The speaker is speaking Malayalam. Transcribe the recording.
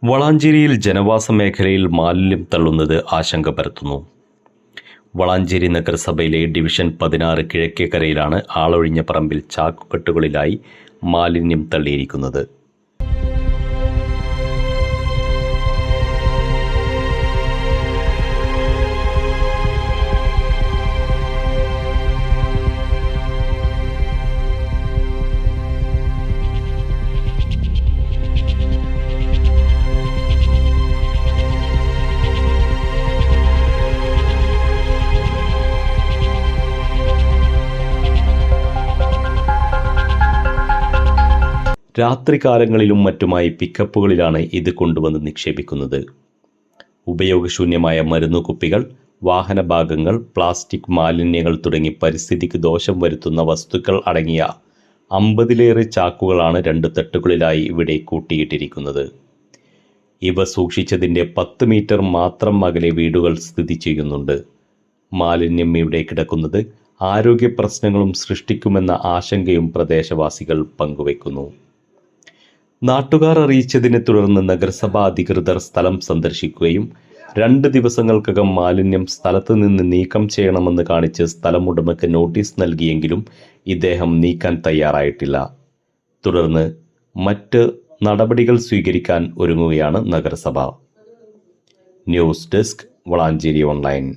വളാഞ്ചേരിയിൽ ജനവാസ മേഖലയിൽ മാലിന്യം തള്ളുന്നത് ആശങ്ക പരത്തുന്നു. വളാഞ്ചേരി നഗരസഭയിലെ ഡിവിഷൻ 16 കിഴക്കേക്കരയിലാണ് ആളൊഴിഞ്ഞ പറമ്പിൽ ചാക്കുകെട്ടുകളിലായി മാലിന്യം തള്ളിയിരിക്കുന്നത്. രാത്രികാലങ്ങളിലും മറ്റുമായി പിക്കപ്പുകളിലാണ് ഇത് കൊണ്ടുവന്ന് നിക്ഷേപിക്കുന്നത്. ഉപയോഗശൂന്യമായ മരുന്നുകുപ്പികൾ, വാഹനഭാഗങ്ങൾ, പ്ലാസ്റ്റിക് മാലിന്യങ്ങൾ തുടങ്ങി പരിസ്ഥിതിക്ക് ദോഷം വരുത്തുന്ന വസ്തുക്കൾ അടങ്ങിയ 50-ലേറെ ചാക്കുകളാണ് 2 തട്ടുകളിലായി ഇവിടെ കൂട്ടിയിട്ടിരിക്കുന്നത്. ഇവ സൂക്ഷിച്ചതിൻ്റെ 10 മീറ്റർ മാത്രം അകലെ വീടുകൾ സ്ഥിതി ചെയ്യുന്നുണ്ട്. മാലിന്യം ഇവിടെ കിടക്കുന്നത് ആരോഗ്യ പ്രശ്നങ്ങളും സൃഷ്ടിക്കുമെന്ന ആശങ്കയും പ്രദേശവാസികൾ പങ്കുവയ്ക്കുന്നു. നാട്ടുകാർ അറിയിച്ചതിനെ തുടർന്ന് നഗരസഭാ അധികൃതർ സ്ഥലം സന്ദർശിക്കുകയും 2 ദിവസങ്ങൾക്കകം മാലിന്യം സ്ഥലത്ത് നിന്ന് നീക്കം ചെയ്യണമെന്ന് കാണിച്ച് സ്ഥലമുടമയ്ക്ക് നോട്ടീസ് നൽകിയെങ്കിലും ഇദ്ദേഹം നീക്കാൻ തയ്യാറായിട്ടില്ല. തുടർന്ന് മറ്റ് നടപടികൾ സ്വീകരിക്കാൻ ഒരുങ്ങുകയാണ് നഗരസഭ. News desk, Valanchery online.